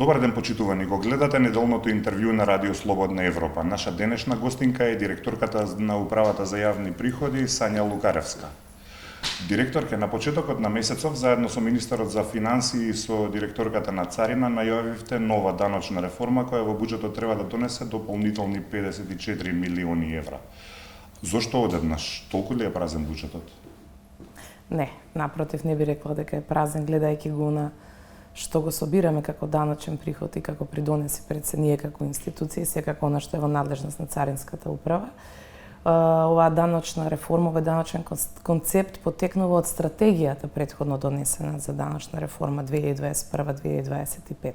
Добар ден, почитувани, го гледате неделното интервју на Радио Слободна Европа. Наша денешна гостинка е директорката на Управата за јавни приходи Сања Лукаревска. Директорке, на почетокот на месецов, заедно со министерот за финансии и со директорката на Царина, најавивте нова даночна реформа која во буџетот треба да донесе дополнителни 54 милиони евра. Зошто одеднаш? Толку ли е празен буџетот? Не, напротив, не би рекла дека е празен, гледајќи го на што го собираме како даночен приход и како придонеси пред се ние како институција и секако она што е во надлежност на Царинската управа. Оваа даночна реформа, овој даночен концепт потекнува од стратегијата претходно донесена за даночна реформа 2021-2025.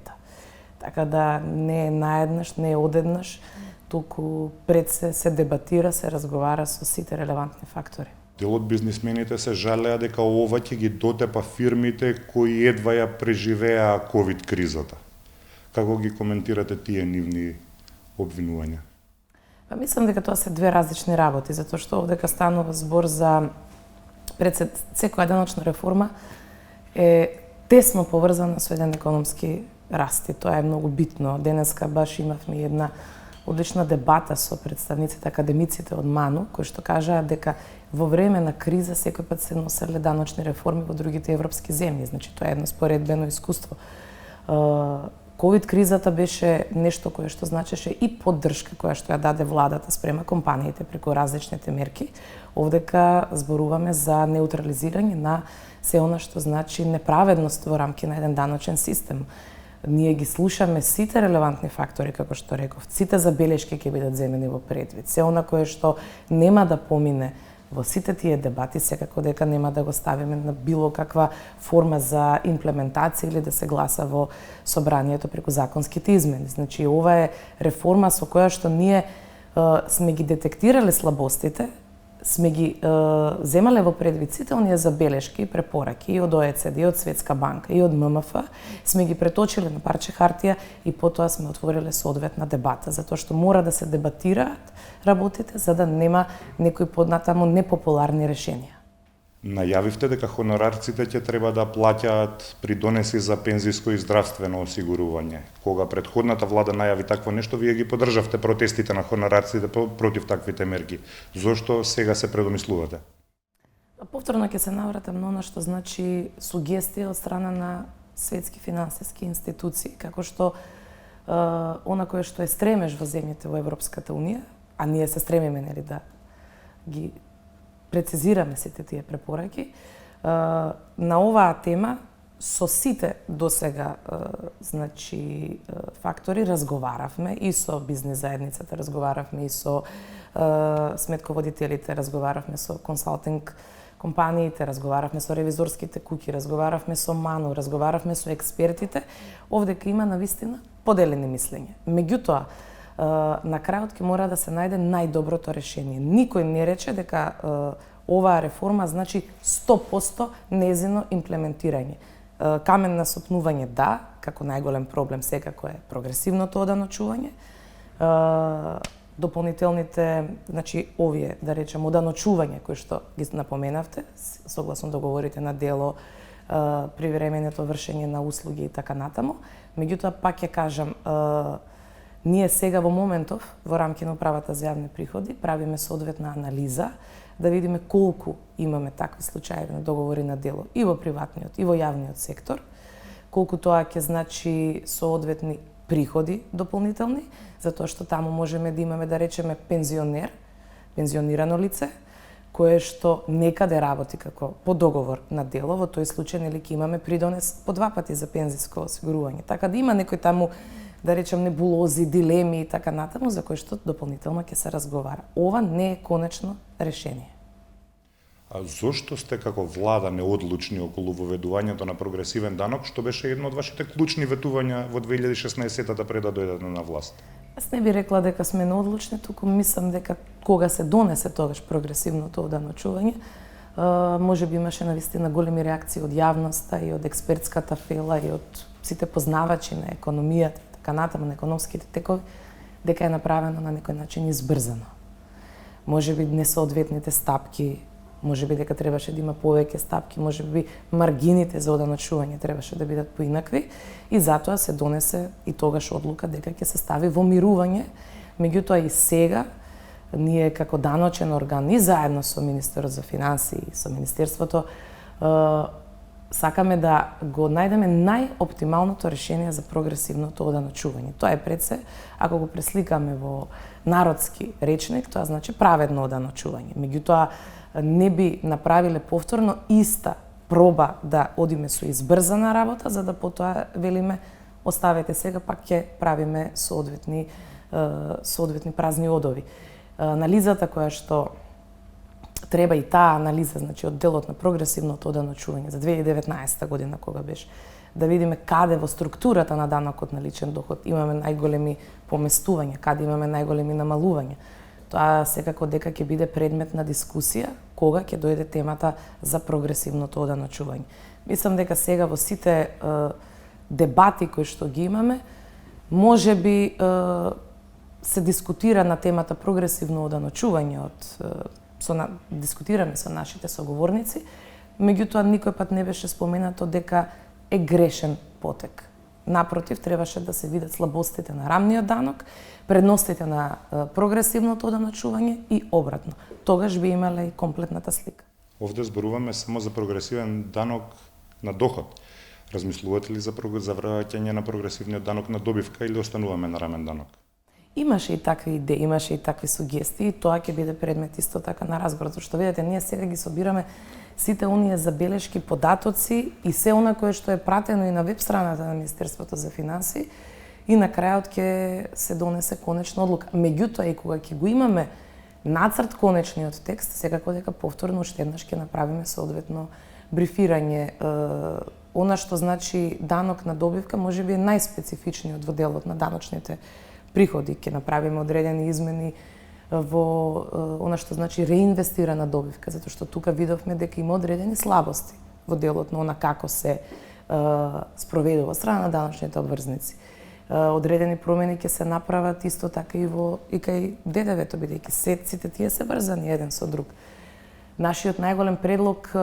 Така да не е наеднаш, не е одеднаш, туку пред се дебатира, се разговара со сите релевантни фактори. Дел од бизнисмените се жалеа дека ова ќе ги дотепа фирмите кои едва ја преживеа ковид кризата. Како ги коментирате тие нивни обвинувања? Па мислам дека тоа се две различни работи, затоа што овдека станува збор за секоја даночна реформа е тесно поврзана со еден економски раст и тоа е многу битно. Денеска баш имавме една одлична дебата со представниците академиците од МАНУ, кои што кажаа дека во време на криза секој пат се носеле даночни реформи во другите европски земји. Значи тоа е едно споредбено искуство. Ковид кризата беше нешто кое што значеше и поддршка која што ја даде владата спрема компаниите преку различните мерки. Овдека зборуваме за неутрализирање на се она што значи неправедност во рамки на еден даночен систем. Ние ги слушаме сите релевантни фактори, како што реков, сите забелешки ќе бидат земени во предвид. Се она кое што нема да помине во сите тие дебати, секако дека нема да го ставиме на било каква форма за имплементација или да се гласа во собранието преку законските измени. Значи, ова е реформа со која што ние сме ги детектирале слабостите, сме ги земале во предвид сите оние забелешки и препораки и од ОЕЦД, и од Светска банка, и од ММФ, сме ги преточиле на парче хартија и потоа сме отвориле соодветна дебата, затоа што мора да се дебатираат работите за да нема некои поднатаму непопуларни решенија. Најавивте дека хонорарците ќе треба да плаќаат придонеси за пензиско и здравствено осигурување. Кога претходната влада најави такво нешто, вие ги поддржавте протестите на хонорарците против таквите мерки. Зошто сега се предомислувате? Повторно ќе се навратам на она што значи сугестија од страна на светски финансиски институции, како што она кое што е стремеж во земјите во Европската унија, а ние се стремиме нели да ги прецизираме сите тие препораки. На оваа тема со сите досега значи фактори разговаравме и со бизнес заедницата, разговаравме и со сметководителите, разговаравме со консалтинг компаниите, разговаравме со ревизорските куќи, разговаравме со МАНУ, разговаравме со експертите. Овдека има навистина поделени мислења. Меѓутоа, на крајот ќе мора да се најде најдоброто решение. Никој не рече дека оваа реформа значи 100% незино имплементирање. Камен на сопнување да, како најголем проблем секако е прогресивното оданочување. Дополнителните, значи овие, да речем, оданочување кои што ги напоменавте, согласно договорите на дело, привременото вршење на услуги и така натаму. Меѓутоа, пак ќе кажам, ние сега во моментов, во рамки на Управата за јавни приходи, правиме соодветна анализа да видиме колку имаме такви случаи на договори на дело и во приватниот и во јавниот сектор, колку тоа ќе значи соодветни приходи дополнителни, затоа што таму можеме да имаме, да речеме, пензионирано лице, кое што некаде работи како по договор на дело, во тој случај нели ќе имаме придонес по 2 пати за пензиско осигурување. Така да има некој таму, да речем, небулози, дилеми и така натаму, за кои што дополнително ќе се разговара. Ова не е конечно решение. А зошто сте како влада неодлучни околу воведувањето на прогресивен данок, што беше едно од вашите клучни ветувања во 2016-та пред да дојдете на власт? Јас не би рекла дека сме неодлучни, туку мислам дека кога се донесе тогаш прогресивното оданочување, може би имаше навистина големи реакции од јавноста и од експертската фела и од сите познавачи на економијата, така натаму на економските текови, дека е направено на некој начин избрзано. Може би несоодветните стапки можеби дека требаше да има повеќе стапки, можеби маргините за оданочување требаше да бидат поинакви и затоа се донесе и тогаш одлука дека ќе се стави во мирување. Меѓутоа и сега ние како даночен орган и заедно со Министерот за финансии и со Министерството сакаме да го најдеме најоптималното решение за прогресивното оданочување. Тоа е пред се, ако го пресликаме во народски речник, тоа значи праведно оданочување. Меѓутоа, не би направиле повторно иста проба да одиме со избрзана работа, за да потоа велиме оставете сега, пак ќе правиме соодветни празни одови. Анализата која што треба и таа анализа, значи од делот на прогресивното оданочување за 2019 година кога беше, да видиме каде во структурата на данокот на личен доход имаме најголеми поместувања, каде имаме најголеми намалувања. Тоа секако дека ќе биде предмет на дискусија кога ќе дојде темата за прогресивното оданочување. Мислам дека сега во сите дебати кои што ги имаме, можеби се дискутира на темата прогресивно оданочување дискутираме со нашите соговорници, меѓутоа никој пат не беше споменато дека е грешен потек. Напротив, требаше да се видат слабостите на рамниот данок, предностите на прогресивното оданочување и обратно. Тогаш би имале и комплетната слика. Овде зборуваме само за прогресивен данок на доход. Размислувате ли за враќање на прогресивниот данок на добивка или остануваме на рамен данок? Имаше и такви идеи, имаше и такви сугестии, тоа ќе биде предмет исто така на разговор, што видите, ние сега ги собираме сите оние забелешки, податоци и се она кое што е пратено и на веб страната на Министерството за финансии и на крајот ќе се донесе конечна одлука. Меѓутоа и кога ќе го имаме нацрт конечниот текст, секако дека повторно уште еднаш ќе направиме соодветно брифирање. Она што значи данок на добивка можеби е најспецифичниот во делот на даночните приходи, ќе направиме одредени измени во она што значи реинвестирана добивка, затоа што тука видовме дека има одредени слабости во делот на она како се спроведува страна на даночните обврзници. Одредени промени ќе се направат исто така и кај ДДВ-то, бидејќи сите тие се врзани еден со друг. Нашиот најголем предлог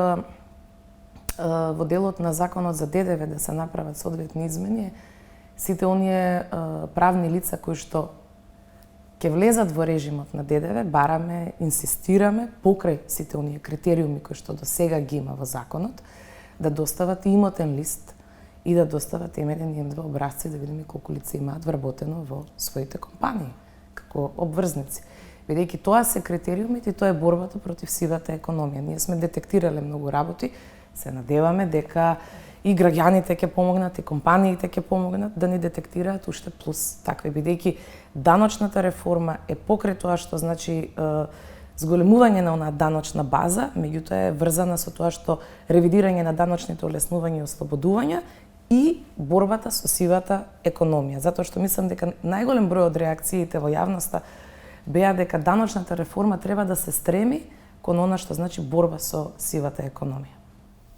во делот на законот за ДДВ да се направат соодветни измени, сите оние правни лица кои што ќе влезат во режимот на ДДВ, бараме, инсистираме покрај сите оние критериуми кои што до сега ги има во законот, да достават имотен лист и да достават М1 и М2 образци да видиме колку лица имаат вработено во своите компании како обврзници. Бидејќи тоа се критериумите и тоа е борбата против сивата економија. Ние сме детектирале многу работи, се надеваме дека и граѓаните ќе помогнат, и компаниите ќе помогнат да ни детектираат уште плюс такви, бидејќи даночната реформа е покрај тоа што значи зголемување на онаа даночна база, меѓутоа е врзана со тоа што ревидирање на даночните олеснувања и ослободувања и борбата со сивата економија. Затоа што мислам дека најголем број од реакциите во јавноста беа дека даночната реформа треба да се стреми кон она што значи борба со сивата економија.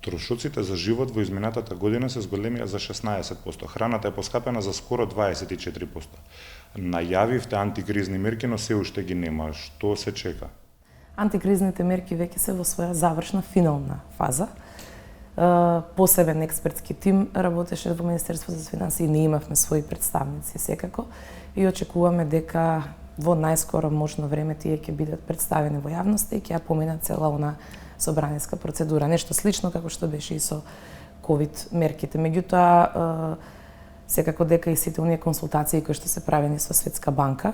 Трошоците за живот во изминатата година се зголемија за 16%, храната е поскапена за скоро 24%. Најавивте антикризни мерки, но се уште ги нема. Што се чека? Антикризните мерки веќе се во своја завршна финална фаза. Посебен експертски тим работеше во Министерството за финансии, ние имавме свои представници секако и очекуваме дека во најскоро можно време тие ќе бидат представени во јавноста и ќе ја поминат цела она собраниска процедура. Нешто слично како што беше и со ковид мерките. Меѓутоа, секако дека и сите оние консултации кои што се правени со Светска банка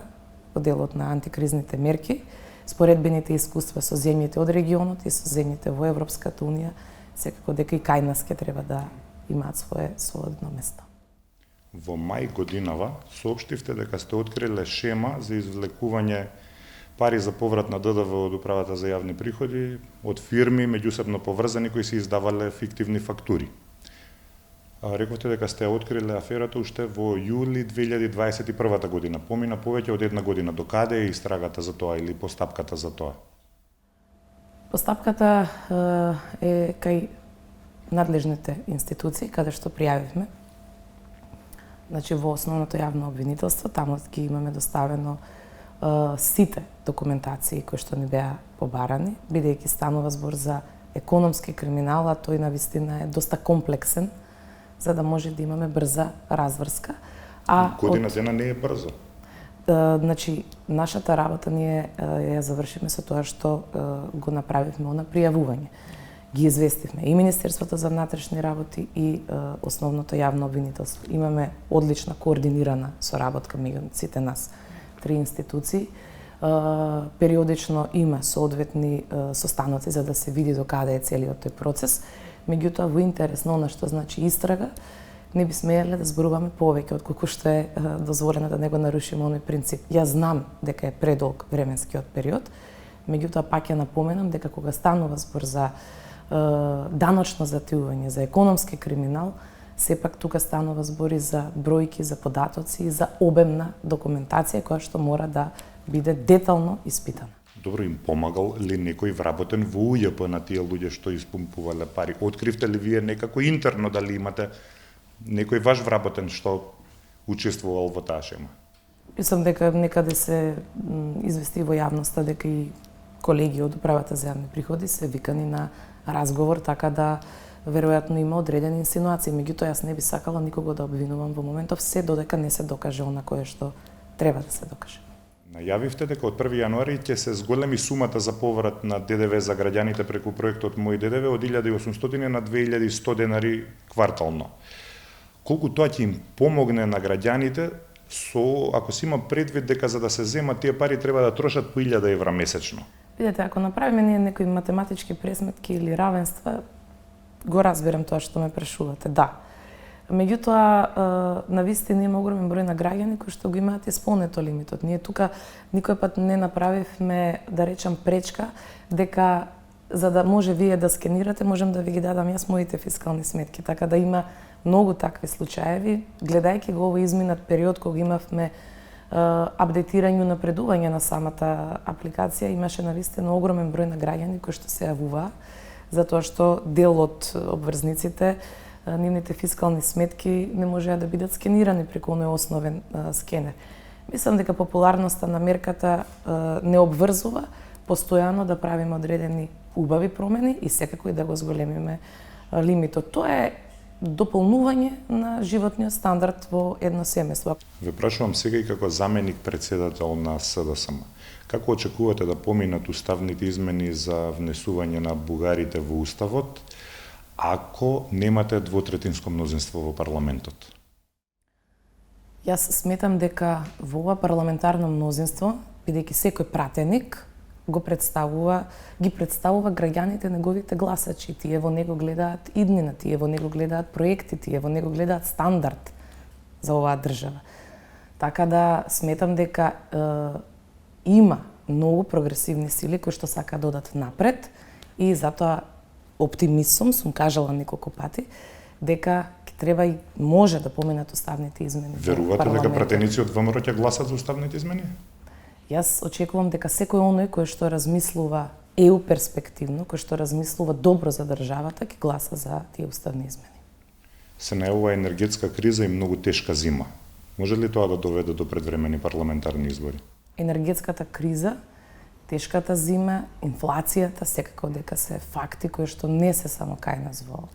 во делот на антикризните мерки, споредбените искуства со земјите од регионот и со земјите во Европската унија, секако дека и кај нас ќе треба да имаат свое одно место. Во мај годинава соопштивте дека сте откриле шема за извлекување пари за поврат на ДДВ од Управата за јавни приходи од фирми меѓусебно поврзани кои се издавале фиктивни фактури. Рековте дека сте откриле аферата уште во јули 2021 година. Помина повеќе од една година. Докаде е истрагата за тоа или постапката за тоа? Постапката е кај надлежните институции, каде што пријавивме. Значи, во основното јавно обвинителство, таму ги имаме доставено сите документации кои што ни беа побарани, бидејќи станува збор за економски криминал, а тој навистина е доста комплексен, за да може да имаме брза разврска. Година дена не е брзо. Значи, нашата работа ние ја завршиме со тоа што го направивме на пријавување. Ги известивме и Министерството за внатрешни работи и Основното јавно обвинителство. Имаме одлична координирана соработка меѓу сите нас три институции. Периодично има соодветни состаноци за да се види до каде е целиот тој процес. Меѓутоа, во интерес на она што значи истрага, не би смееле да зборуваме повеќе од колку што е дозволено да не го нарушиме оној принцип. Јас знам дека е предолг временскиот период, меѓутоа пак ја напоменам дека кога станува збор за даночно зативување, за економски криминал, сепак тука станува збори за бројки, за податоци и за обемна документација која што мора да биде детално испитана. Добро, им помагал ли некој вработен во УЈП на тие луѓе што испумпувале пари? Откривте ли вие некако интерно дали имате некој ваш вработен што учествувал во таа шема? Мислам дека некаде се извести во јавноста дека и колеги од управата за јавни приходи се викани на разговор, така да веројатно има одредени инсинуации. Меѓутоа, јас не би сакала никого да обвинувам во моментов, се додека не се докаже она кое што треба да се докаже. Најавивте дека од 1 јануари ќе се зголеми сумата за поврат на ДДВ за граѓаните преку проектот Мој ДДВ од 1800 на 2100 денари квартално. Колку тоа ќе им помогне на граѓаните со, ако се има предвид дека за да се земат тие пари треба да трошат по 1000 евра месечно? Видете, ако направиме ние некои математички пресметки или равенства, го разбирам тоа што ме прашувате, да. Меѓутоа, навистина има огромен број на граѓани кои што го имаат исполнето лимитот. Ние тука никој пат не направивме, да речам, пречка, дека за да може вие да скенирате, можем да ви ги дадам јас моите фискални сметки. Така да има многу такви случаеви, гледајќи го овој изминат период кога имавме апдейтирање, напредување на самата апликација, имаше навистина огромен број на граѓани кои што се јавуваа, затоа што дел од обврзниците, нивните фискални сметки не можеа да бидат скенирани преку оној основен скенер. Мислам дека популарноста на мерката не обврзува постојано да правиме одредени убави промени и секако и да го зголемиме лимитот. Тоа е дополнување на животниот стандард во едно семејство. Ве прашувам сега и како заменик председател на СДСМ. Како очекувате да поминат уставните измени за внесување на бугарите во уставот, ако немате двотретинско мнозинство во парламентот? Јас сметам дека во ова парламентарно мнозинство, бидејќи секој пратеник ги представува граѓаните, неговите гласачи, тие во него гледаат иднина, тие во него гледаат проекти, тие во него гледаат стандард за оваа држава. Така да сметам дека има многу прогресивни сили кои што сака да одат напред и затоа оптимист сум кажала неколку пати дека ќе треба и може да поминат уставните измени. Верувате дека пратеници од ВМРО ќе гласат за уставните измени? Јас очекувам дека секој оној кој што размислува ЕУ перспективно, кој што размислува добро за државата, ќе гласа за тие уставни измени. Се најавува енергетска криза и многу тешка зима. Може ли тоа да доведе до предвремени парламентарни избори? Енергетската криза, тешката зима, инфлацијата, секако дека се факти кои што не се само кај нас во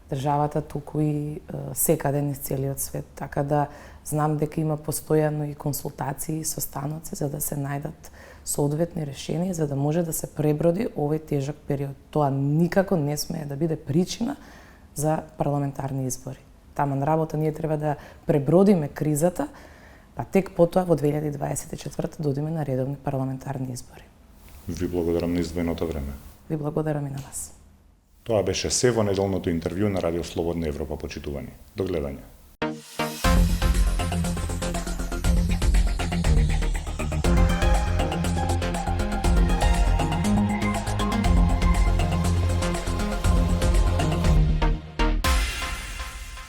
државата, туку и секаде низ целиот свет. Така да знам дека има постојано и консултации и состаноци за да се најдат соодветни решенија, за да може да се преброди овој тежок период. Тоа никако не смее да биде причина за парламентарни избори. Таман работа ние треба да пребродиме кризата, па тек потоа во 2024 да одиме на редовни парламентарни избори. Ви благодарам на издвоеното време. Ви благодарам и на вас. Тоа беше се во неделното интервју на Радио Слободна Европа, почитувани. До гледање.